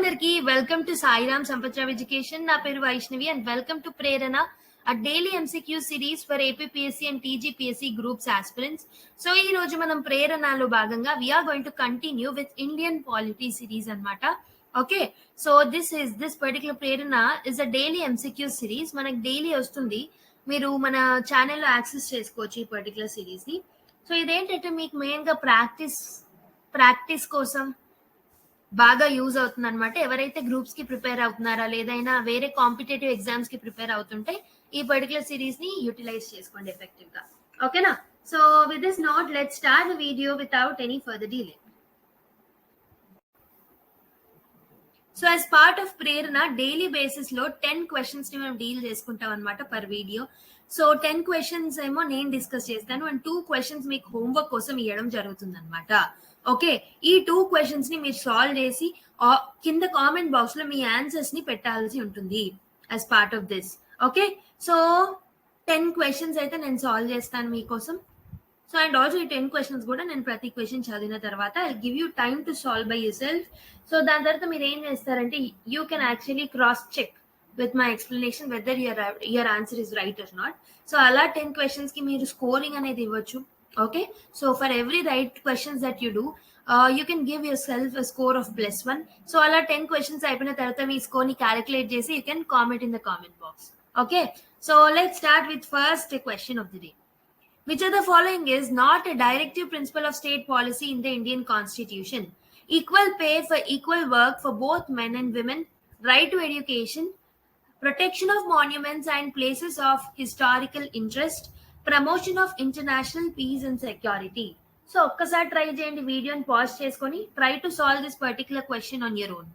అందరికి welcome to Sairam సంపత్రావ్ education. నా పేరు Vaishnavi and welcome to Prerana, a daily MCQ series for APPSC and TGPSC groups aspirants. So ఈ రోజు మనం ప్రేరణలో భాగంగా we are going to continue with Indian polity series అన్నమాట. Okay, so this particular Prerana is a daily MCQ series. మనకి daily వస్తుంది, మీరు మన ఛానల్లో యాక్సెస్ చేసుకోవచ్చు ఈ పర్టికులర్ సిరీస్ ని. సో ఇదేంటంటే మీకు మెయిన్ గా ప్రాక్టీస్ కోసం బాగా యూజ్ అవుతుంది అనమాట. ఎవరైతే గ్రూప్స్ కి ప్రిపేర్ అవుతున్నారా లేదైనా వేరే కాంపిటేటివ్ ఎగ్జామ్స్ కి ప్రిపేర్ అవుతుంటే ఈ పర్టికులర్ సిరీస్ ని యూటిలైజ్ చేసుకోండి ఎఫెక్టివ్ గా. ఓకేనా? So with this note let's start the video without any further delay. So as part of Prerana daily basis లో 10 క్వశ్చన్స్ ని మనం డీల్ చేసుకుంటాం అనమాట పర్ వీడియో. సో 10 క్వశ్చన్స్ ఏమో నేను డిస్కస్ చేస్తాను అండ్ 2 క్వశ్చన్స్ మీకు హోంవర్క్ కోసం ఇవ్వడం జరుగుతుంది అనమాట. ఓకే, ఈ 2 క్వశ్చన్స్ ని మీరు సాల్వ్ చేసి కింద కామెంట్ బాక్స్ లో మీ ఆన్సర్స్ ని పెట్టాల్సి ఉంటుంది as part of this. Okay, so 10 questions అయితే నేను సాల్వ్ చేస్తాను మీకోసం. సో అండ్ ఆల్సో ఈ 10 క్వశ్చన్స్ కూడా నేను ప్రతి క్వశ్చన్ చదివిన తర్వాత I give you time to solve by yourself. So దాని తర్వాత మీరు ఏం చేస్తారంటే you can actually cross check with my explanation whether your answer is right or not. So అలా 10 questions కి మీరు స్కోరింగ్ అనేది ఇవ్వచ్చు. Okay, so for every right questions that you do, you can give yourself a score of +1. So అలా 10 questions అయిపోయిన తర్వాత మీ score ని calculate చేసి you can comment in the comment box. Okay, so let's start with first question of the day. Which of the following is not a directive principle of state policy in the Indian Constitution? Equal pay for equal work for both men and women, right to education, protection of monuments and places of historical interest, promotion of international peace and security. So ఒక్కసారి try చేయండి, వీడియోని pause చేసుకొని try to solve this particular question on your own.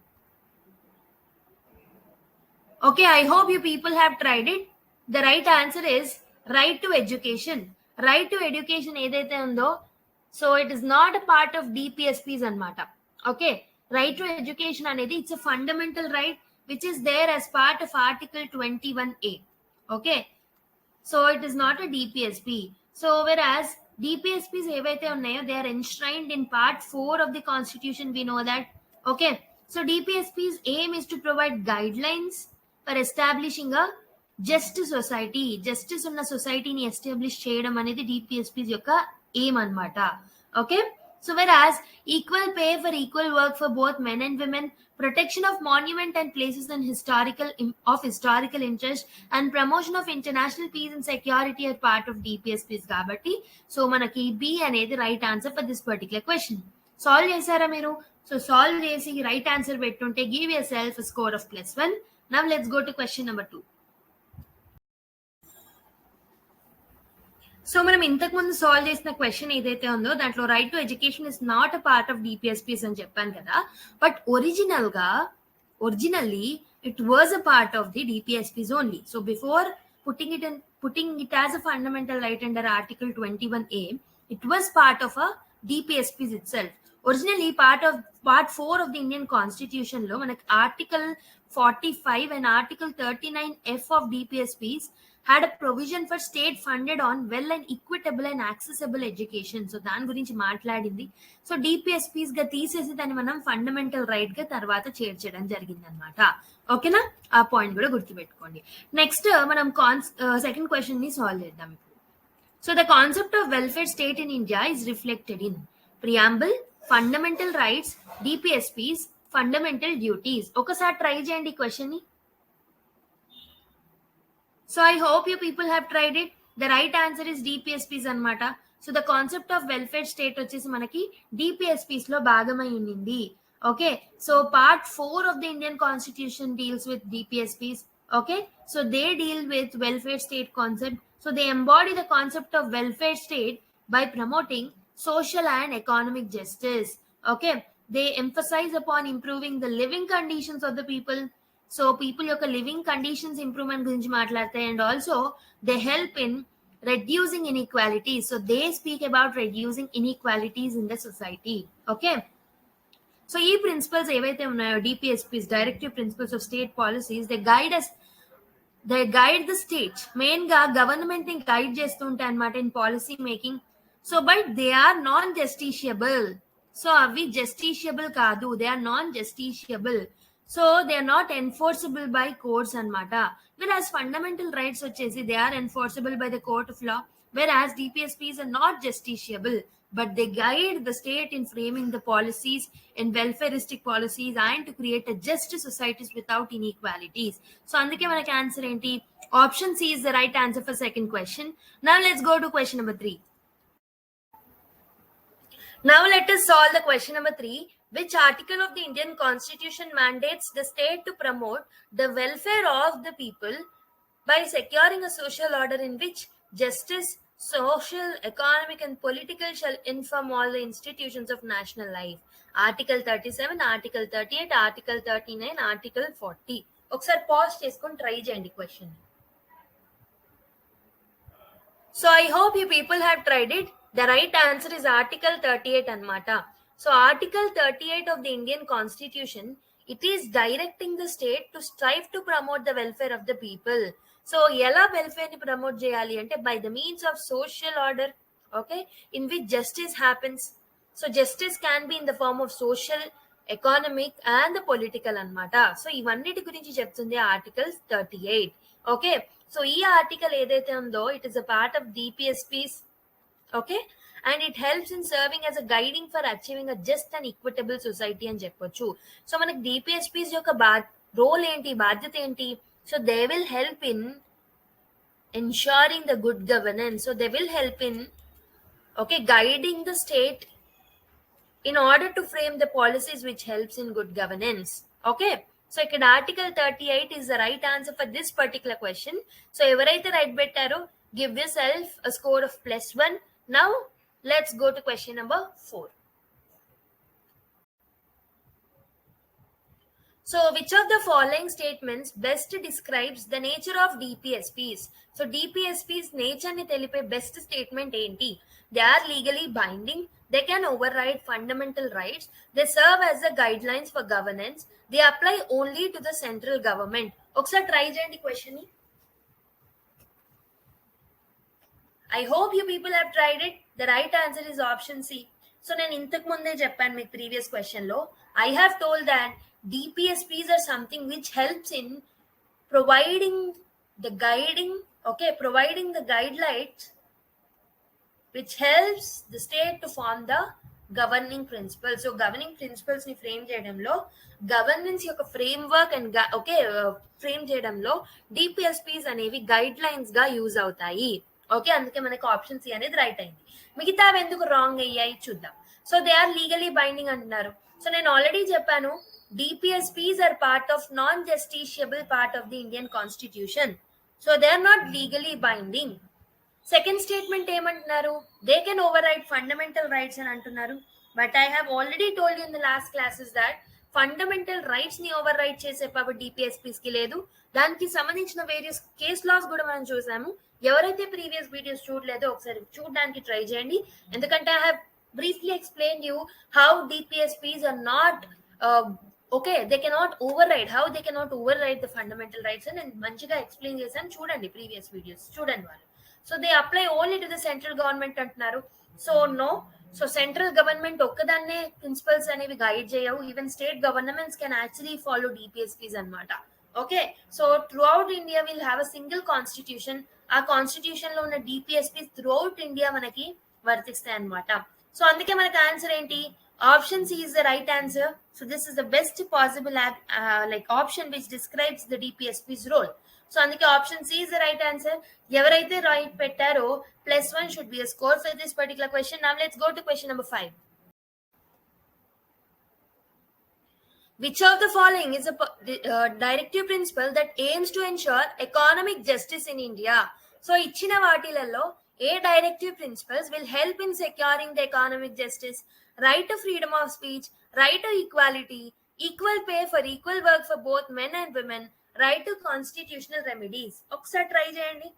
Okay, I hope you people have tried it. The right answer is right to education. Right to education ఏదైతే ఉందో, so it is not a part of DPSPs అన్నమాట. Okay, right to education అనేది it's a fundamental right which is there as part of Article 21A. Okay, so it is not a DPSP. So whereas DPSPs ఏవైతే ఉన్నాయో they are enshrined in part 4 of the Constitution, we know that. Okay, so DPSP's aim is to provide guidelines for establishing a just society. Justice ఉన్న సొసైటీని establish చేయడం అనేది DPSPs యొక్క aim అన్నమాట. Okay, so whereas equal pay for equal work for both men and women, protection of monument and places and historical interest, and promotion of international peace and security are part of DPSPs కాబట్టి so మనకి B అనేది right answer for this particular question. Solve చేశారా మీరు? So solve చేసి right answer పెట్టుంటే give your self score of +1. Now let's go to question number 2. So మనం ఇంతకు ముందు సాల్వ్ చేసిన క్వశ్చన్ ఏదైతే ఉందో దాంట్లో right to education is not a part of DPSPs అని చెప్పాను కదా, but originally it was a part of the DPSPs only. So before putting it as a fundamental right under Article 21A, it was part of a DPSPs itself. Originally part 4 of the Indian Constitution లో మనకి Article 45 and Article 39F of DPSPs had a provision for state funded on well and equitable and accessible education. So దాని గురించి మాట్లాడింది. So DPSPs గా తీసేసి దాన్ని మనం fundamental right గా తర్వాత చేర్చడం జరిగింది అనమాట. ఓకేనా? ఆ పాయింట్ కూడా గుర్తుపెట్టుకోండి. నెక్స్ట్ మనం సెకండ్ క్వశ్చన్ ని సాల్వ్ చేద్దాం ఇప్పుడు. So the concept of welfare state in India is reflected in preamble, fundamental rights, DPSPs, fundamental duties. ఒకసారి ట్రై చేయండి ఈ క్వశ్చన్ ని. So I hope you people have tried it. The right answer is DPSPs అన్నమాట. So the concept of welfare state వచ్చేసి మనకి DPSPs లో భాగమై ఉండింది. Okay, so part 4 of the Indian constitution deals with DPSPs. Okay, so they deal with welfare state concept. So they embody the concept of welfare state by promoting social and economic justice. Okay, they emphasize upon improving the living conditions of the people. So people యొక్క living conditions improvement గురించి మాట్లాడతాయి and also they help in reducing inequalities. So they speak about reducing inequalities in the society. Okay, so ఈ principles ఏవైతే ఉన్నాయో DPSPs, directive principles of state policies, they guide the state. Main గా government ని guide చేస్తూ ఉంటాయి అనమాట in policy making. So but they are non justiciable. So అవి justiciable కాదు, they are non justiciable. So they are not enforceable by courts అనమాట. whereas fundamental rights వచ్చేసి they are enforceable by the court of law, whereas DPSPs are not justiciable, but they guide the state in framing the policies and welfareistic policies and to create a just societies without inequalities. So అందుకే మనకి answer ఏంటి? Option C is the right answer for second question. Now let's go to question number 3. Now let us solve the question number 3. Which article of the Indian Constitution mandates the state to promote the welfare of the people by securing a social order in which justice, social, economic and political shall inform all the institutions of national life? Article 37, Article 38, Article 39, Article 40. ఒకసారి pause చేసుకొని try చేయండి question. So I hope you people have tried it. The right answer is Article 38 anmata. So Article 38 of the Indian Constitution, it is directing the state to strive to promote the welfare of the people. So ela welfare ni promote cheyali ante by the means of social order, okay, in which justice happens. So justice can be in the form of social, economic and the political anmata. So ivanniti gurinchi cheptundi Article 38. Okay, so ఈ article ఏదైతే ఉందో it is a part of DPSPs, okay, and it helps in serving as a guiding for achieving a just and equitable society అని చెప్పొచ్చు. So మనకి DPSPs యొక్క role ఏంటి, బాధ్యత ఏంటి? So they will help in ensuring the good governance. So they will help in, okay, guiding the state in order to frame the policies which helps in good governance. Okay, so ఇక్కడ Article 38 is the right answer for this particular question. So ఎవరైతే right పెట్టారో give yourself a score of +1. Now let's go to question number 4. So which of the following statements best describes the nature of DPSPs? So DPSPs nature ni telipe best statement enti? They are legally binding, they can override fundamental rights, they serve as the guidelines for governance, they apply only to the central government. Oksa try cheyandi question ni. I hope you people have tried it. The right answer is option C. So నేను ఇంతకు ముందే చెప్పాను మీకు previous question లో, I have told that DPSPs are something which helps in providing the guidelines which helps the state to form the governing principles. So governing principles ni frame చేయడంలో governance యొక్క framework and frame చేయడంలో DPSPs అనేవి guide lines గా use అవుతాయి. Okay, అందుకే మనకి option C అనేది right అయింది. మిగతా ఎందుకు రాంగ్ అయ్యాయి చూద్దాం. So they are legally binding అంటున్నారు. సో నేను ఆల్రెడీ చెప్పాను DPSPs are part of non-justiciable part of the Indian Constitution. So they are not legally binding. Second statement ఏమంటున్నారు? They can override fundamental rights అని అంటున్నారు. But I have already told you in the last classes that fundamental rights ని override చేసే power DPSPs కి లేదు. దానికి సంబంధించిన various case laws కూడా మనం చూసాము. ఎవరైతే ప్రీవియస్ వీడియోస్ చూడలేదో ఒకసారి చూడడానికి ట్రై చేయండి. ఎందుకంటే I have briefly explained you how DPSPs are not they cannot override, how they cannot override the fundamental rights and మంచిగా ఎక్స్ప్లెయిన్ చేశాను, చూడండి ప్రీవియస్ వీడియోస్ చూడండి వాళ్ళు. So they apply only to the central government అంటున్నారు. So no, so central government ఒక్కదాన్నే principles అనేవి guide చేయవు. Even state governments can actually follow DPSPs అనమాట. Okay, so throughout India will have a single constitution. ఆ constitution లో ఉన్న DPSPs throughout India మనకి వర్తిస్తాయి అనమాట. సో అందుకే మనకి ఆన్సర్ ఏంటి? Option C is the right answer. So this is the best possible option which describes the DPSP's role. So అందుకే option C is the right answer. ఎవరైతే రైట్ పెట్టారో +1 should be a score for this particular question. Now let's go to question number 5. Which of the following is a directive principle that aims to ensure economic justice in India? So ఇచ్చిన వాటిలలో ఏ directive principles will help in securing the economic justice? Right to freedom of speech, right to equality, equal pay for equal work for both men and women, right to constitutional remedies. ఒకసారి try చేయండి.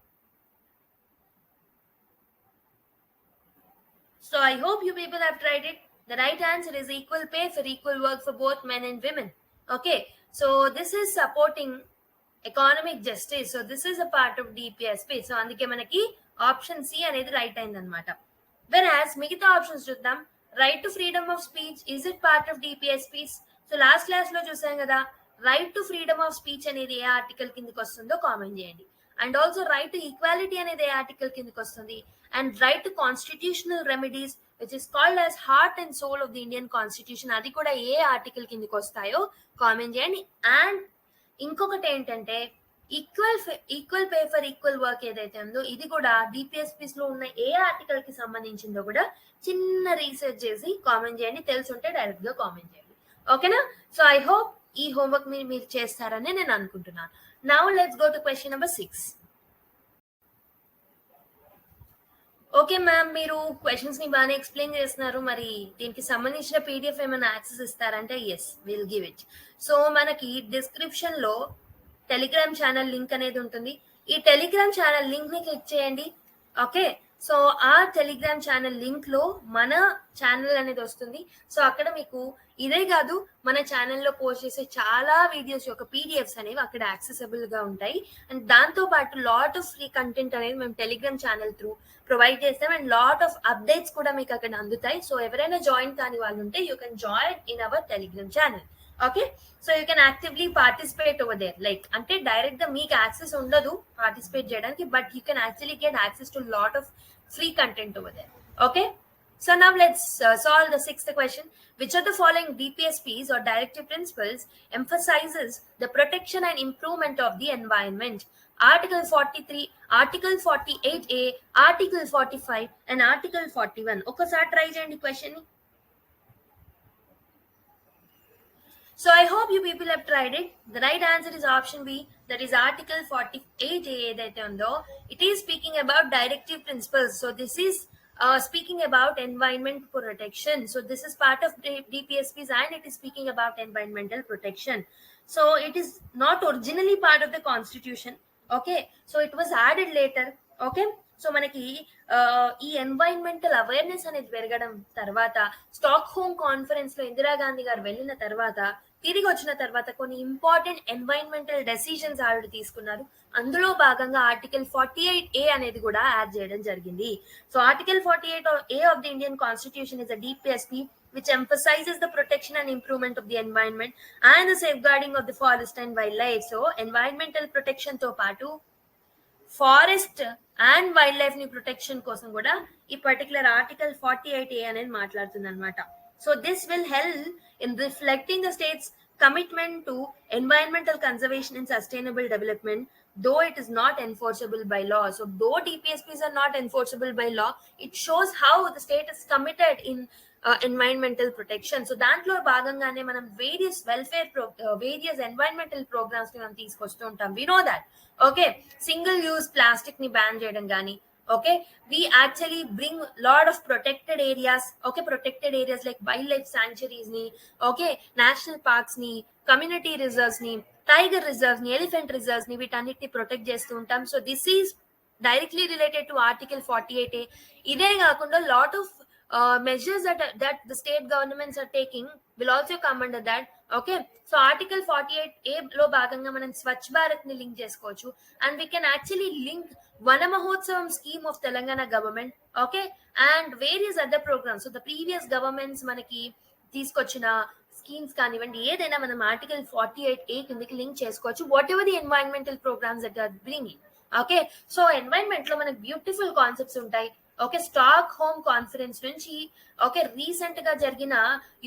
So I hope you people have tried it. The right answer is equal pay for equal work for both men and women. Okay, so this is supporting economic justice. So this is a part of DPSP. So అందుకే మనకి option C అనేది right అయింది అనమాట. Whereas మిగతా options చూద్దాం. Right to freedom of speech, is it part of DPSPs? So last class లో చూసాం కదా, right to freedom of speech అనేది ఏ ఆర్టికల్ కిందకి వస్తుందో కామెంట్ చేయండి. And also right to equality అనేది ఏ ఆర్టికల్ కిందకి వస్తుంది. And right to constitutional remedies which is called as heart and soul of the Indian constitution, అది కూడా ఏ ఆర్టికల్ కిందకి వస్తాయో కామెంట్ చేయండి. అండ్ ఇంకొకటి ఏంటంటే equal pay for equal work ఏదైతే ఉందో ఇది కూడా డిపిఎస్పీస్ లో ఉన్న ఏ ఆర్టికల్ కి సంబంధించిందో కూడా చిన్న రీసెర్చ్ చేసి కామెంట్ చేయండి. తెలుసుంటే డైరెక్ట్ గా కామెంట్ చేయండి. ఓకేనా? సో ఐ హోప్ ఈ హోంవర్క్ మీరు చేస్తారని నేను అనుకుంటున్నాను. Now let's go to question number 6. Okay ma'am, మీరు క్వశ్చన్స్ ని బాగానే ఎక్స్ప్లెయిన్ చేస్తున్నారు. మరి దీనికి సంబంధించిన పీడిఎఫ్ ఏమైనా యాక్సెస్ ఇస్తారంటే yes, will give it. So మనకి డిస్క్రిప్షన్ లో టెలిగ్రామ్ ఛానల్ లింక్ అనేది ఉంటుంది. ఈ టెలిగ్రామ్ ఛానల్ లింక్ ని క్లిక్ చేయండి. ఓకే, సో ఆ టెలిగ్రామ్ ఛానల్ లింక్ లో మన ఛానల్ అనేది వస్తుంది. సో అక్కడ మీకు ఇదే కాదు, మన ఛానల్లో పోస్ట్ చేసే చాలా వీడియోస్ యొక్క పీడిఎఫ్స్ అనేవి అక్కడ యాక్సెసిబుల్ గా ఉంటాయి. అండ్ దాంతో పాటు లాట్ ఆఫ్ ఫ్రీ కంటెంట్ అనేది మేము టెలిగ్రామ్ ఛానల్ త్రూ ప్రొవైడ్ చేస్తాం. అండ్ లాట్ ఆఫ్ అప్డేట్స్ కూడా మీకు అక్కడ అందుతాయి. సో ఎవరైనా జాయిన్ కాని వాళ్ళు ఉంటే you can join in our Telegram channel. Okay, so you can actively participate over there. Like అంటే డైరెక్ట్ గా మీకు యాక్సెస్ ఉండదు పార్టిసిపేట్ చేయడానికి, but you can actually get access to lot of free content over there. Okay, so now let's solve the 6th question. Which of the following DPSPs or directive principles emphasizes the protection and improvement of the environment? Article 43, Article 48A, Article 45 and Article 41. ఒకసారి try చేయండి question ని. So I hope you people have tried it. The right answer is option B, that is Article 48A ఏదైతే ఉందో it is speaking about directive principles. So this is speaking about environment protection. So this is part of DPSPs and it is speaking about environmental protection. So it is not originally part of the constitution. Okay, so it was added later. Okay, so మనకి ఈ environmental awareness అనేది పెరగడం తర్వాత stock home conference లో ఇందిరాగాంధీ గారు వెళ్ళిన తర్వాత తిరిగి వచ్చిన తర్వాత కొన్ని ఇంపార్టెంట్ ఎన్వైరన్మెంటల్ డెసిషన్స్ ఆవిడ తీసుకున్నారు. అందులో భాగంగా ఆర్టికల్ 48A అనేది కూడా యాడ్ చేయడం జరిగింది. So article 48A of the Indian Constitution is a DPSP which emphasizes the protection and improvement of the environment and the safeguarding of the forest and wildlife. So environmental protection తో పాటు forest and wild life ని protection కోసం కూడా ఈ particular article 48A అనేది మాట్లాడుతుంది అనమాట. So this will help in reflecting the states commitment to environmental conservation and sustainable development, though it is not enforceable by law. So though DPSPs are not enforceable by law, it shows how the state is committed in environmental protection. So దాంట్లో భాగంగానే మనం various welfare various environmental programs ని మనం తీసుకొస్తూ ఉంటాం. We know that. Okay, single use plastic ని ban చేయడం కానీ, okay, we actually bring lot of protected areas, okay, protected areas like wildlife sanctuaries ni, okay, national parks ni, community reserves ni, tiger reserves ni, elephant reserves ni, వీటన్నిటిని protect చేస్తూ ఉంటాం. So this is directly related to article 48A. ఇదే కాకుండా lot of measures that the state governments are taking will also come under that. Okay, so article 48A లో భాగంగా మనం స్వచ్ఛ భారత్ ని link చేసుకోవచ్చు. And we can actually link Vana Mahotsavam scheme of Telangana government, okay, and various other programs. So the previous governments మనకి తీసుకొచ్చిన schemes కానివ్వండి, ఏదైనా మనం ఆర్టికల్ 48A కిందకి లింక్ చేసుకోవచ్చు. Whatever the environmental programs that are bringing. Okay, so environment లో మనకి beautiful concepts ఉంటాయి. ఓకే, స్టాక్ హోమ్ కాన్ఫరెన్స్ నుంచి ఓకే రీసెంట్ గా జరిగిన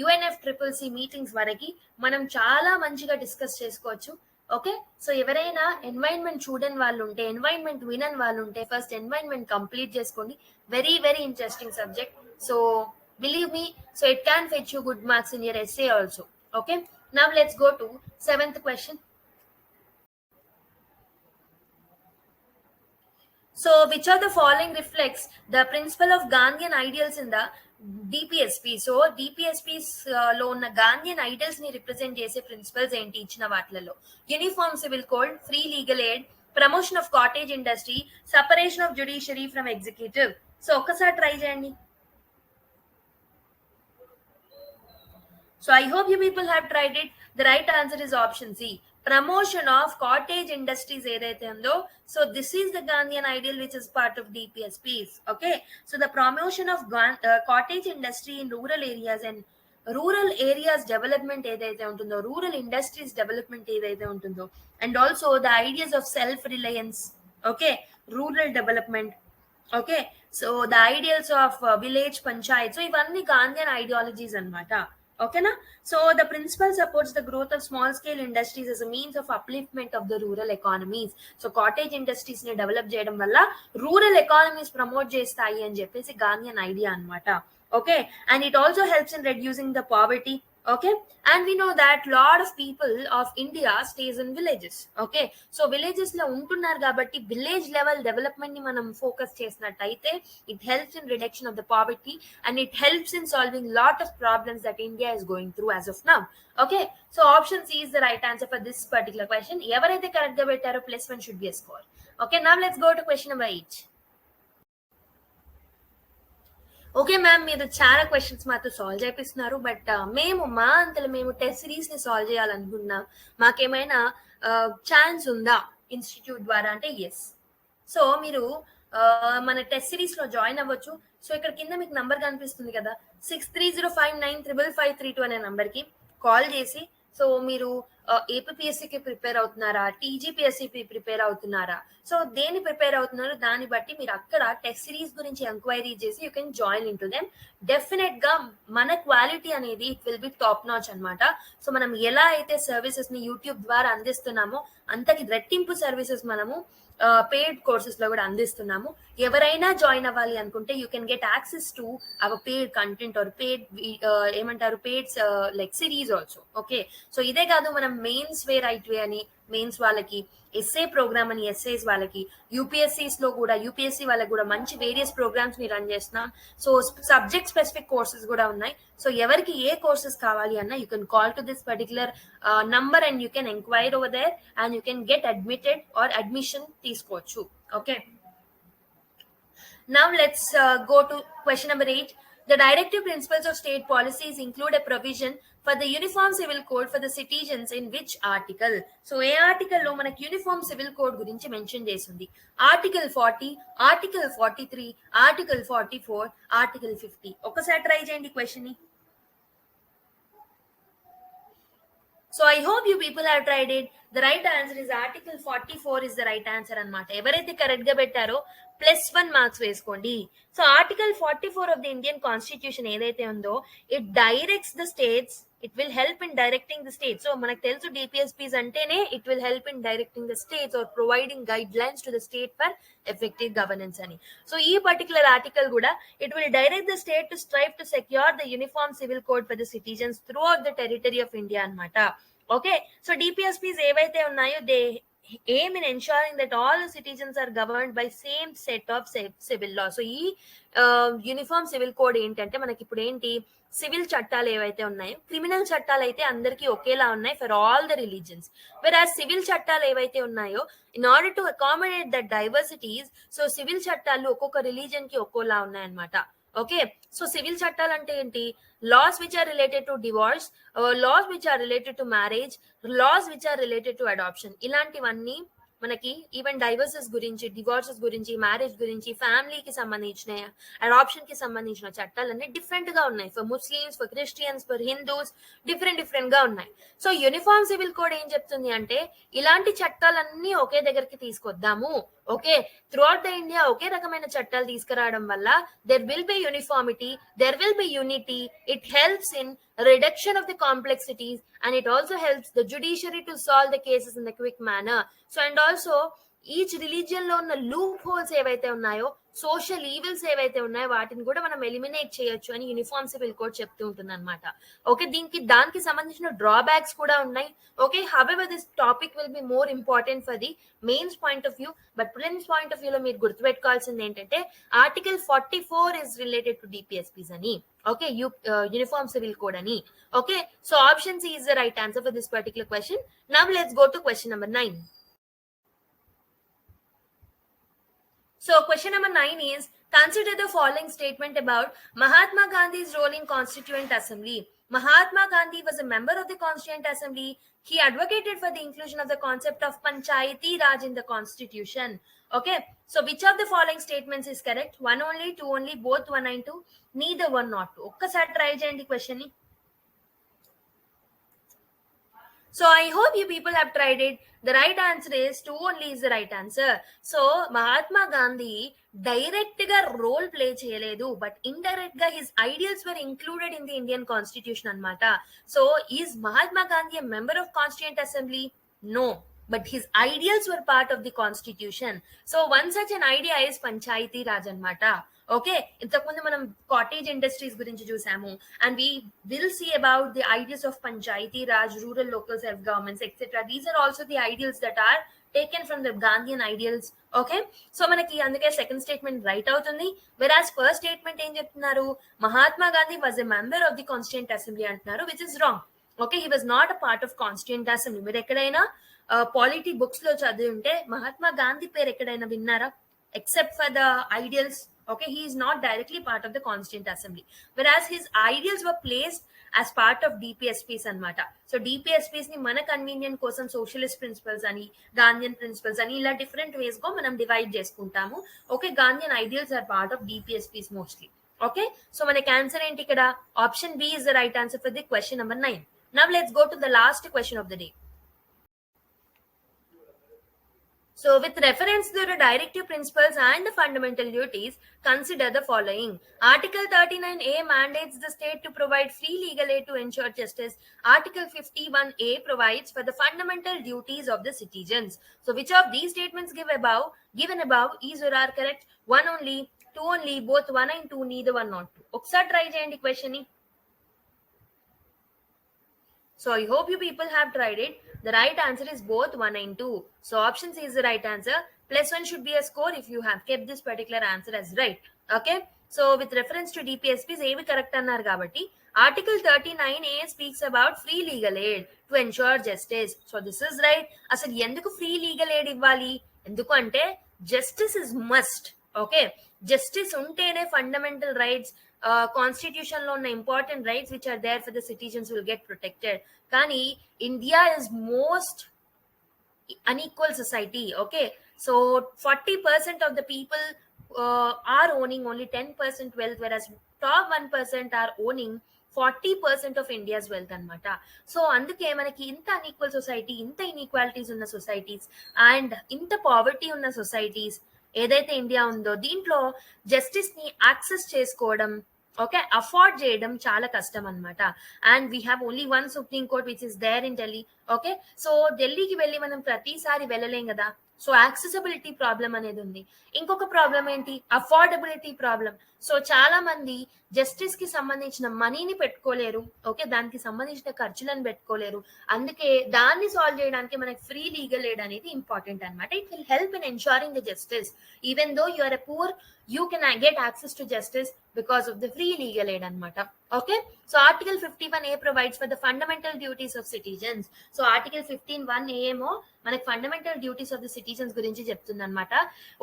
UNFCCC మీటింగ్స్ వరకు మనం చాలా మంచిగా డిస్కస్ చేసుకోవచ్చు. ఓకే, సో ఎవరైనా ఎన్వైరన్మెంట్ చూడని వాళ్ళు ఉంటే, ఎన్వైరన్మెంట్ వినని వాళ్ళు ఉంటే ఫస్ట్ ఎన్వైరన్మెంట్ కంప్లీట్ చేసుకోండి. Very very interesting subject. So believe me, so it can fetch you good marks in your essay also. Okay, now let's go to 7th question. So which of the following reflects the principle of Gandhian ideals in the DPSP? So DPSPs లో ఉన్న Gandhian ideals ని represent చేసే principles ఏంటి ఇచ్చిన వాటిలలో? Uniform civil code, free legal aid, promotion of cottage industry, separation of judiciary from executive. So ఒక్కసారి try చేయండి. So I hope you people have tried it. The right answer is option C, promotion of cottage industries ఏదైతే ఉందో. So this is the Gandhian ideal which is part of DPSPs. Okay, so the promotion of cottage industry in rural areas and rural areas development ఏదైతే ఉంటుందో, rural industries development ఏదైతే ఉంటుందో, and also the ideas of self reliance, okay, rural development, okay, so the ideals of village panchayat, so ఇవన్నీ Gandhian ideologies అనమాట. ఓకేనా? So the principle supports the growth of small scale industries as a means of upliftment of the rural economies. So cottage industries ని develop చేయడం వల్ల rural economies promote చేస్తాయి అని చెప్పేసి Gandhian idea అనమాట. Okay, and it also helps in reducing the poverty. Okay, and we know that lot of people of India stays in villages. Okay, so villages lo untunnaru kabatti village level development ni manam focus chesinattaithe it helps in reduction of the poverty, and it helps in solving lot of problems that India is going through as of now. Okay, so option C is the right answer for this particular question. Evaraithe correct ga pettaro +1 should be a score. Okay, now let's go to question number 8. Okay ma'am, మీరు చాలా questions మాతో solve చేపిస్తున్నారు, but మేము మా అంతలో మేము test series ని solve చేయాలనుకున్నాం. మాకేమైనా ఛాన్స్ ఉందా ఇన్స్టిట్యూట్ ద్వారా అంటే ఎస్. సో మీరు మన టెస్ట్ సిరీస్ లో జాయిన్ అవ్వచ్చు. సో ఇక్కడ కింద మీకు నంబర్ కనిపిస్తుంది కదా, 6305955532 అనే నంబర్ కి కాల్ చేసి, సో మీరు ఏపీఎస్సికి ప్రిపేర్ అవుతున్నారా, టీజీపీఎస్సికి ప్రిపేర్ అవుతున్నారా, సో దేని ప్రిపేర్ అవుతున్నారు దాన్ని బట్టి మీరు అక్కడ టెస్ట్ సిరీస్ గురించి ఎంక్వైరీ చేసి you can join in to them. Definite గా మన క్వాలిటీ అనేది it will be top notch అనమాట. సో మనం ఎలా అయితే సర్వీసెస్ ని యూట్యూబ్ ద్వారా అందిస్తున్నామో అంతకి రెట్టింపు సర్వీసెస్ మనము పెయిడ్ కోర్సెస్ లో కూడా అందిస్తున్నాము. ఎవరైనా జాయిన్ అవ్వాలి అనుకుంటే you can get access to our paid content or paid ఏమంటారు paid like series also. Okay, so ఇదే కాదు, మనం మెయిన్స్ వే రైట్ వే అని మెయిన్స్ వాళ్ళకి, ఎస్ఏ ప్రోగ్రామ్ అని ఎస్ఏస్ వాళ్ళకి, యూపీఎస్సీస్ లో కూడా యూపీఎస్సీ వాళ్ళకి కూడా మంచి వేరియస్ ప్రోగ్రామ్స్ ని రన్ చేస్తున్నాం. సో సబ్జెక్ట్ స్పెసిఫిక్ కోర్సెస్ కూడా ఉన్నాయి. సో ఎవరికి ఏ కోర్సెస్ కావాలి అన్న you can call to this particular number and you can enquire over there and you can get admitted or admission తీసుకోవచ్చు. Okay, now let's go to question number 8. The directive principles of state policies include a provision for the uniform civil code for the citizens in which article? So A article లో మనకి uniform civil code గురించి mention చేసింది? Article 40, article 43, article 44, article 50. ఒకసారి try చేయండి question ని. So I hope you people have tried it. The right answer is article 44 is the right answer అన్నమాట. ఎవరైతే correct గా పెట్టారో +1 మార్క్స్ వేసుకోండి. So article 44 of the Indian constitution ఏదైతే ఉందో it directs the states, it will help in directing the states. So మనకు తెలుసు DPSPs అంటేనే it will help in directing the states or providing guidelines to the state for effective governance అని. So ఈ particular article కూడా it will direct the state to strive to secure the uniform civil code for the citizens through out the territory of India అన్నమాట. Okay, so DPSPs ఏవైతే ఉన్నాయో they aim in ensuring that all the citizens are governed by same set of civil law. So ఈ uniform civil code ఏంటంటే మనకి ఇప్పుడు ఏంటి, civil చట్టాలు ఏవైతే ఉన్నాయో, క్రిమినల్ చట్టాలు అయితే అందరికీ ఒకేలా ఉన్నాయి ఫర్ ఆల్ ద రిలీజన్స్. వెరాజ్ సివిల్ చట్టాలు ఏవైతే ఉన్నాయో in order to accommodate the diversities, so civil చట్టాలు ఒక్కొక్క రిలీజన్ కి ఒక్కోలా ఉన్నాయన్నమాట. ఓకే, సో సివిల్ చట్టాలు అంటే ఏంటి, laws which are related to divorce, laws which are related to marriage, laws which are related to adoption, ఇలాంటివన్నీ మనకి ఈవెన్ డైవర్సెస్ గురించి, డివోర్సెస్ గురించి, మ్యారేజ్ గురించి, ఫ్యామిలీకి సంబంధించిన, అడాప్షన్ కి సంబంధించిన చట్టాలన్నీ డిఫరెంట్ గా ఉన్నాయి. For Muslims, for Christians, for Hindus different గా ఉన్నాయి. సో యూనిఫామ్ సివిల్ కోడ్ ఏం చెప్తుంది అంటే ఇలాంటి చట్టాలన్నీ ఒకే దగ్గరికి తీసుకొద్దాము. ఓకే, త్రూఅవుట్ ద ఇండియా ఒకే రకమైన చట్టాలు తీసుకురావడం వల్ల there will be uniformity, there will be unity, it helps in reduction of the complexities, and it also helps the judiciary to solve the cases in a quick manner. So and also each religion లో ఉన్న loop holes ఏవైతే ఉన్నాయో, social evils ఏవైతే ఉన్నాయో వాటిని కూడా మనం eliminate చేయొచ్చు అని యూనిఫామ్ సివిల్ కోడ్ చెప్తూ ఉంటుంది అనమాట. ఓకే, దానికి సంబంధించిన డ్రాబ్యాక్స్ కూడా ఉన్నాయి. Okay, however this topic will be more important for the mains point of view, but prelims point of view లో మీరు గుర్తుపెట్టుకోవాల్సింది ఏంటంటే article 44 is related to DPSPs అని. ఓకే, యూనిఫామ్ సివిల్ కోడ్ అని. Okay, so option C is the right answer for this particular question. Now let's go to question number 9. So question number 9 is, consider the following statement about Mahatma Gandhi's role in Constituent Assembly. Mahatma Gandhi was a member of the Constituent Assembly. He advocated for the inclusion of the concept of Panchayati Raj in the Constitution. Okay, so which of the following statements is correct? One only, two only, both one and two, neither one not two. ఒక్కసారి try చేయండి question ని. So I hope you people have tried it. The right answer is 2 only is the right answer. So Mahatma Gandhi direct ga role play cheyaledu, but indirect ga his ideals were included in the Indian constitution anamata. So is Mahatma Gandhi a member of Constituent Assembly? No, but his ideals were part of the constitution. So one such an idea is Panchayati Raj anamata. Okay, ఇంతకుముందు మనం cottage industries గురించి చూసాము, and we will see about the ideas of Panchayati Raj, rural local self governments etcetera. These are also the ideals that are taken from the Gandhian ideals. Okay, so మనకి అందుకే second statement right అవుతుంది. వెరాజ్ first statement ఏం చెప్తున్నారు, Mahatma Gandhi was a member of the constituent assembly అంటున్నారు, which is wrong. Okay, he was not a part of constituent assembly. మీరు ఎక్కడైనా polity books లో చదివి ఉంటే మహాత్మా గాంధీ పేరు ఎక్కడైనా విన్నారా? Except for the ideals, okay, he is not directly part of the Constituent Assembly, whereas his ideals were placed as part of DPSPs anamata. So DPSPs ni mana convenient kosam socialist principles ani, Gandhian principles ani, ila different ways go manam divide cheskuntamu. Okay, Gandhian ideals are part of DPSPs mostly. Okay, so manaki answer enti ikkada option B is the right answer for the question number 9. Now let's go to the last question of the day. So with reference to the directive principles and the fundamental duties, consider the following. Article 39A mandates the state to provide free legal aid to ensure justice. Article 51A provides for the fundamental duties of the citizens. So which of these statements given above is or are correct? 1 only, 2 only, both 1 and 2, neither 1 not 2. Oksa try cheyandi question ni. So I hope you people have tried it. The right answer is both 1 and 2. So option C is the right answer. +1 should be a score if you have kept this particular answer as right. Okay. So with reference to DPSPs, ఏవి correct అన్నారు కాబట్టి article 39A speaks about free legal aid to ensure justice. So this is right. అసలు ఎందుకు free legal aid ఇవ్వాలి? ఎందుకు అంటే justice is must. Okay, justice ఉంటేనే fundamental rights, constitution లో ఉన్న important rights which are there for the citizens will get protected. కానీ India is most unequal society. Okay, so 40% of the people are owning only 10% wealth, whereas top 1% are owning 40% of India's wealth anamata. So అందుకే మనకి ఇంత unequal society, ఇంత inequalities ఉన్న societies and ఇంత poverty ఉన్న societies ఏదైతే India ఉందో, దీంట్లో జస్టిస్ ని యాక్సెస్ చేసుకోవడం, ఓకే, అఫోర్డ్ చేయడం చాలా కష్టం అనమాట. And we have only 1 supreme court which is there in Delhi. Okay, so ఢిల్లీకి వెళ్ళి మనం ప్రతిసారి వెళ్ళలేం కదా. సో యాక్సెసిబిలిటీ ప్రాబ్లం అనేది ఉంది. ఇంకొక ప్రాబ్లం ఏంటి, అఫోర్డబిలిటీ ప్రాబ్లం. సో చాలా మంది జస్టిస్ కి సంబంధించిన మనీని పెట్టుకోలేరు. ఓకే, దానికి సంబంధించిన ఖర్చులను పెట్టుకోలేరు. అందుకే దాన్ని సాల్వ్ చేయడానికి మనకి ఫ్రీ లీగల్ ఎయిడ్ అనేది ఇంపార్టెంట్ అనమాట. It will help in ensuring the justice. Even though you are a poor, you can get access to justice because of the free legal aid anamata. Okay, so article 51A provides for the fundamental duties of citizens. So article 15(1) ఏమో మనకి fundamental duties of the citizens గురించి చెప్తుంది అనమాట.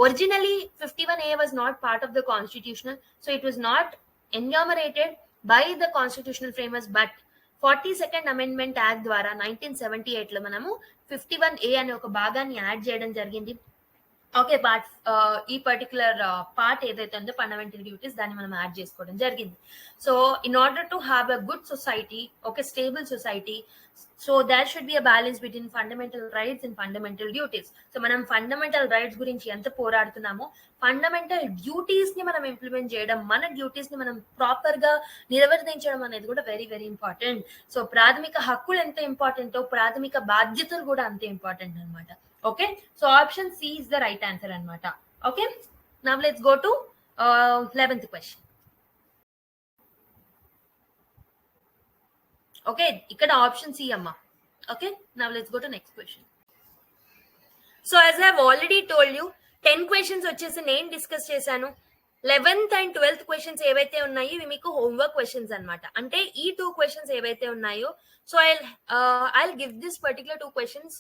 Originally 51A was not part of the constitutional, so it was not enumerated by the constitutional framers, but 42nd amendment act ద్వారా 1978 లో మనము 51A అనే ఒక భాగాన్ని యాడ్ చేయడం జరిగింది. ఓకే, పార్ట్ ఈ పర్టికులర్ పార్ట్ ఏదైతే ఉందో ఫండమెంటల్ డ్యూటీస్, దాన్ని మనం యాడ్ చేసుకోవడం జరిగింది. So in order to have a good society, okay, stable society, so there should be a balance between fundamental rights and fundamental duties. So మనం fundamental rights గురించి ఎంత పోరాడుతున్నామో, fundamental duties ని మనం implement చేయడం, మన డ్యూటీస్ ని మనం ప్రాపర్ గా నిర్వర్తించడం అనేది కూడా వెరీ వెరీ ఇంపార్టెంట్. సో ప్రాథమిక హక్కులు ఎంత ఇంపార్టెంటో ప్రాథమిక బాధ్యతలు కూడా అంతే ఇంపార్టెంట్ అనమాట. Okay, so option C is the right answer anamata. Okay, now let's go to 11th question. Okay, ikkada option C amma. Okay, now let's go to next question. So as I have already told you, 10 questions వచ్చేసి నేను discuss చేశాను. 11th and 12th questions ఏవైతే ఉన్నాయో ఇవి మీకు homework questions అనమాట. అంటే ఈ 2 క్వశ్చన్స్ ఏవైతే ఉన్నాయో, so I'll give this particular 2 questions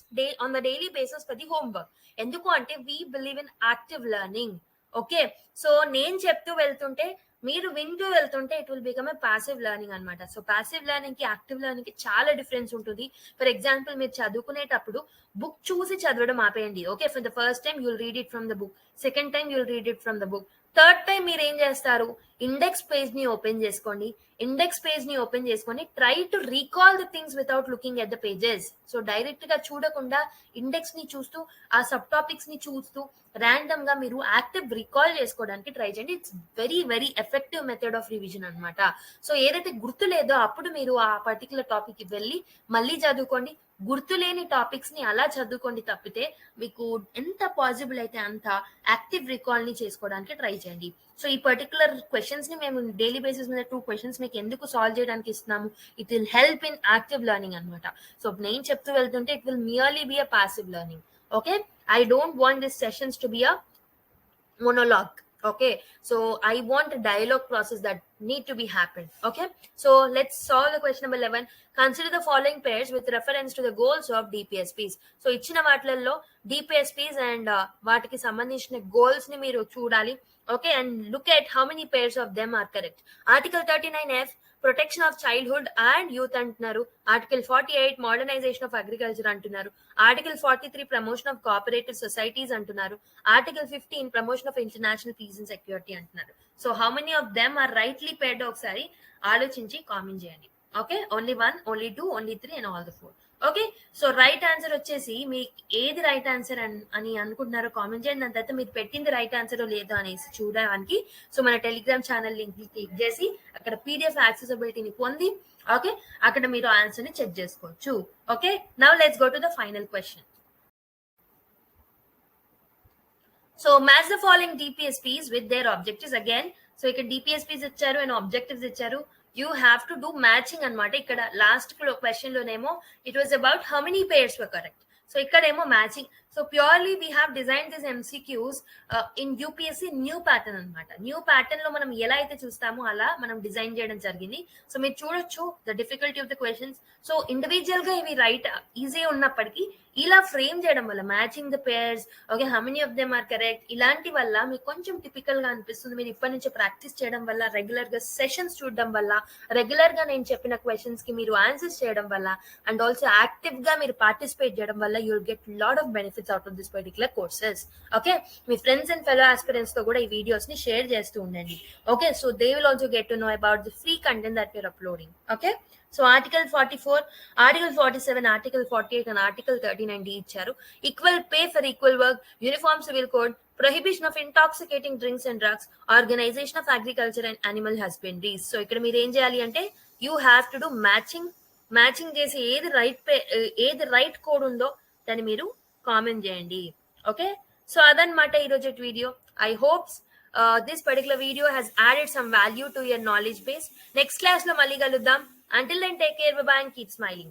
on the daily basis for the homework. ఎందుకు అంటే we believe in active learning. Okay, so నేను చెప్తూ వెళ్తుంటే, మీరు వింటూ వెళ్తుంటే it will become a passive learning అనమాట. సో పాసివ్ లెర్నింగ్ కి యాక్టివ్ లెర్నింగ్ కి చాలా డిఫరెన్స్ ఉంటుంది. ఫర్ ఎగ్జాంపుల్, మీరు చదువుకునేటప్పుడు బుక్ చూసి చదవడం ఆపేయండి. Okay, for the first time you'll read it from the book, second time you'll read it from the book, third time మీరు ఏం చేస్తారు, ఇండెక్స్ పేజ్ ని ఓపెన్ చేసుకోండి. ఇండెక్స్ పేజ్ ని ఓపెన్ చేసుకొని try to recall the things without looking at the pages. So direct గా చూడకుండా index ని చూస్తూ ఆ సబ్ టాపిక్స్ ని చూస్తూ ర్యాండమ్ గా మీరు యాక్టివ్ రికాల్ చేసుకోవడానికి ట్రై చేయండి. It's very very effective method of revision అనమాట. సో ఏదైతే గుర్తు లేదో అప్పుడు మీరు ఆ పర్టికులర్ టాపిక్ కి వెళ్ళి మళ్ళీ చదువుకోండి. గుర్తులేని టాపిక్స్ ని అలా చదువుకోండి తప్పితే మీకు ఎంత పాసిబుల్ అయితే అంత యాక్టివ్ రికాల్ ని చేసుకోవడానికి ట్రై చేయండి. సో ఈ పర్టికులర్ క్వశ్చన్స్ ని మేము డైలీ బేసిస్ మీద 2 క్వశ్చన్స్ మీకు ఎందుకు సాల్వ్ చేయడానికి ఇస్తున్నాము, it will help in active learning అనమాట. సో నేను చెప్తూ వెళ్తుంటే it will merely be a passive learning. Okay, I don't want this sessions to be a monologue. Okay, so I want a dialogue process that need to be happened. Okay, so let's solve the question number 11. Consider the following pairs with reference to the goals of DPSPs. So ఇచ్చిన వాటిల్లో DPSPs and వాటికి సంబంధించిన goals ని మీరు చూడాలి. Okay, and look at how many pairs of them are correct. Article 39F, protection of childhood and youth అంటున్నారు. Article 48 modernisation of agriculture అంటున్నారు. Article 43 promotion of cooperative societies అంటున్నారు. Article 15 promotion of international peace and security అంటున్నారు. So how many of them are rightly paired ఒకసారి ఆలోచించి comment చేయండి. Okay, only 1, only 2, only 3 and all the 4. Okay, so right answer వచ్చేసి మీకు ఏది right answer అని అనుకుంటున్నారో కామెంట్ చేయండి. దాని తర్వాత మీరు పెట్టింది రైట్ ఆన్సర్ లేదో అనేసి చూడడానికి సో మన టెలిగ్రామ్ ఛానల్ లింక్ క్లిక్ చేసి అక్కడ పీడిఎఫ్ యాక్సెసిబిలిటీని పొంది ఓకే అక్కడ మీరు ఆన్సర్ ని చెక్ చేసుకోవచ్చు. Okay, now let's go to the final question. So match the following DPSPs with their objectives again. So ఇక్కడ DPSPs ఇచ్చారు అండ్ ఆబ్జెక్టివ్స్ ఇచ్చారు. You have to do matching అనమాట. ఇక్కడ లాస్ట్ క్వశ్చన్ లోనేమో it was about how many pairs were correct. So ఇక్కడేమో matching. So purely we have design this MCQs in UPSC new pattern అనమాట. New pattern లో మనం ఎలా అయితే చూస్తామో అలా మనం డిజైన్ చేయడం జరిగింది. సో మీరు చూడొచ్చు the difficulty of the questions. So individual గా ఇవి రైట్ ఈజీ ఉన్నప్పటికీ ఇలా ఫ్రేమ్ చేయడం వల్ల matching the pairs okay how many of them are correct ఇలాంటి వల్ల మీకు కొంచెం టిపికల్ గా అనిపిస్తుంది. మీరు ఇప్పటి నుంచి ప్రాక్టీస్ చేయడం వల్ల, రెగ్యులర్ గా సెషన్స్ చూడడం వల్ల, రెగ్యులర్ గా నేను చెప్పిన క్వశ్చన్స్ కి మీరు ఆన్సర్స్ చేయడం వల్ల అండ్ ఆల్సో యాక్టివ్ గా మీరు పార్టిసిపేట్ చేయడం వల్ల you will get lot of benefits out of this particular courses. Okay, me friends and fellow aspirants తో కూడా ఈ వీడియోస్ ని షేర్ చేస్తూ ఉండండి. Okay, so they will also get to know about the free content that you're uploading. Okay, so article 44, article 47, article 48 and article 39D ఇచ్చారు. Equal pay for equal work, uniform civil code, prohibition of intoxicating drinks and drugs, organisation of agriculture and animal husbandries. So ఇక్కడ మీరు ఏం చేయాలి అంటే you have to do matching చేసి ఏది right code ఉందో దాన్ని మీరు కామెంట్ చేయండి. ఓకే, సో అదనమాట ఈరోజు video. I hopes this particular video has added some value to your knowledge base. Next class lo malli kaludam. Until then, take care, bye bye and keep smiling.